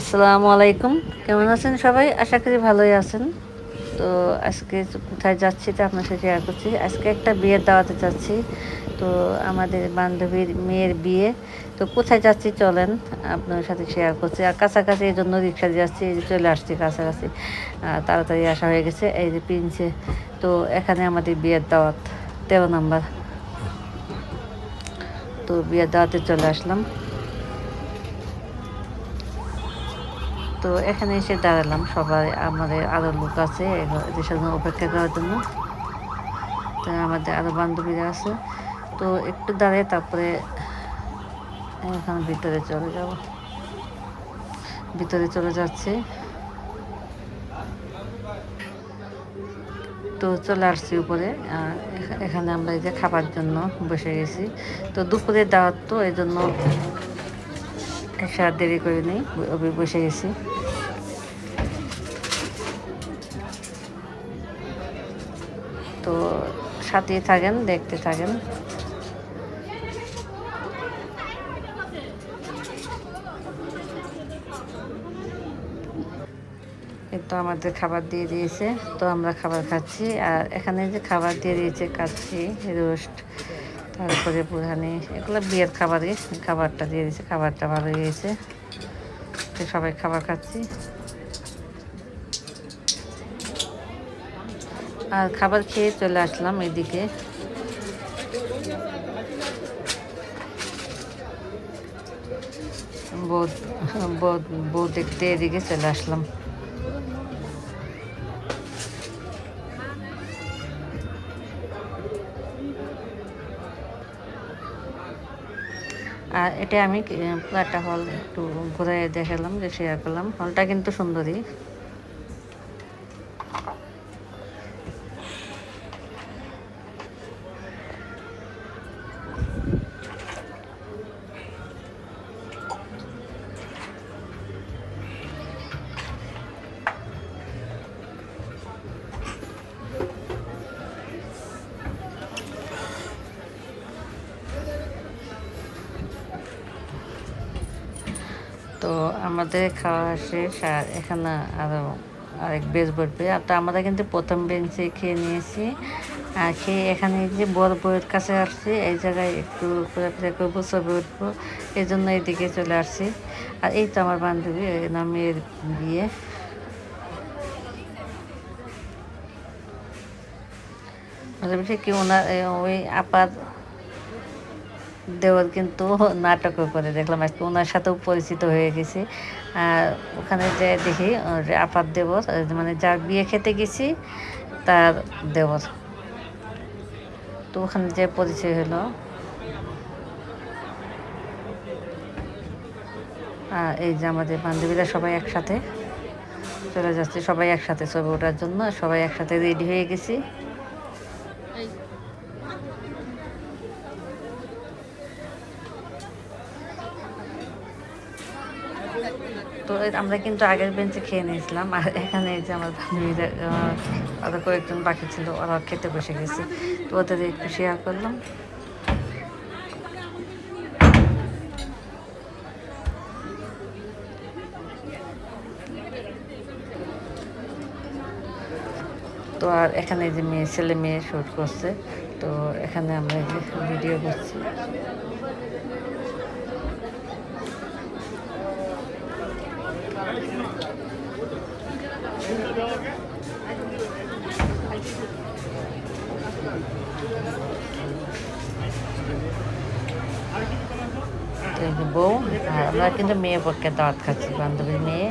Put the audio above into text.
আসসালামু আলাইকুম। কেমন আছেন সবাই? আশা করি ভালোই আছেন। তো আজকে কোথায় যাচ্ছি তা আপনার সাথে শেয়ার করছি। আজকে একটা বিয়ের দাওয়াতে যাচ্ছি। তো আমাদের বান্ধবীর মেয়ের বিয়ে। তো কোথায় যাচ্ছি চলেন আপনার সাথে শেয়ার করছি। আর কাছাকাছি এজন্য রিক্সা দিয়ে যাচ্ছি। এই যে চলে আসছি কাছাকাছি। তাড়াতাড়ি আসা হয়ে গেছে। এই যে পিনছে। তো এখানে আমাদের বিয়ের দাওয়াত 13 নাম্বার। তো বিয়ের দাওয়াতে চলে আসলাম। তো এখানে এসে দাঁড়ালাম, সবাই আমাদের আরও লোক আছে এদের সাথে অপেক্ষা করার জন্য। তো আমাদের আরও বান্ধবীরা আছে। তো একটু দাঁড়িয়ে তারপরে এখন ভিতরে চলে যাব, ভিতরে চলে যাচ্ছে। তো চলে আসছি উপরে। এখানে আমরা এই যে খাবার জন্য বসে গেছি। তো দুপুরে দাওয়াত, তো এই জন্য এসে আর দেরি করে নেই, বসে গেছি। তো সাথেই থাকেন, দেখতে থাকেন। তো আমাদের খাবার দিয়ে দিয়েছে, তো আমরা খাবার খাচ্ছি। আর এখানে যে খাবার দিয়ে দিয়েছে কাচ্ছি, রোস্ট, তারপরে বুরহানি, এগুলো বিয়ের খাবারই। খাবারটা দিয়ে দিয়েছে, খাবারটা ভালো হয়েছে। তো সবাই খাবার খাচ্ছি। আর খাবার খেয়ে চলে আসলাম এদিকে। বউ বউ বউ দেখতে এদিকে চলে আসলাম। আর এটা আমি পুরাটা হল একটু ঘুরে দেখালাম, যে শেয়ার করলাম। হলটা কিন্তু সুন্দরই। তো আমাদের খাওয়া শেষ। আর এখানে আরও আরেক বেঞ্চ বসবে। তো আমরা কিন্তু প্রথম বেঞ্চে খেয়ে নিয়েছি। আর খেয়ে এখানে যে বড় বউয়ের কাছে আসছি, এই জায়গায় একটু ঘোরাফেরা করবো, ছবি উঠবো, এই জন্য এইদিকে চলে আসছি। আর এই তো আমার বান্ধবী, মেয়ের বিয়ে। মানে কি ওনার ওই আপার দেওয়ার কিন্তু নাটকও করে দেখলাম, আজকে ওনার সাথেও পরিচিত হয়ে গেছি। আর ওখানে যে দেখি আপার দেবর, মানে যার বিয়ে খেতে গেছি তার দেবর। তো ওখানে যে পরিচয় হলো। আর এই যে আমাদের বান্ধবীরা সবাই একসাথে চলে যাচ্ছে, সবাই একসাথে ছবি ওঠার জন্য সবাই একসাথে রেডি হয়ে গেছি। তো আমরা কিন্তু আগের বেঞ্চে খেয়ে নিয়েছিলাম। আর এখানে যে আমার বান্ধবীরা আরও কয়েকজন বাকি ছিল, ওরা খেতে বসে গেছে। তো ওদের একটু শেয়ার করলাম। তো আর এখানে যে ছেলে মেয়ে শ্যুট করছে। তো এখানে আমরা এই যে ভিডিও করছি। তো এই যে বউ, আর আমরা কিন্তু মেয়ে পক্ষে দাওয়াত খাচ্ছি, বান্ধবীর মেয়ে।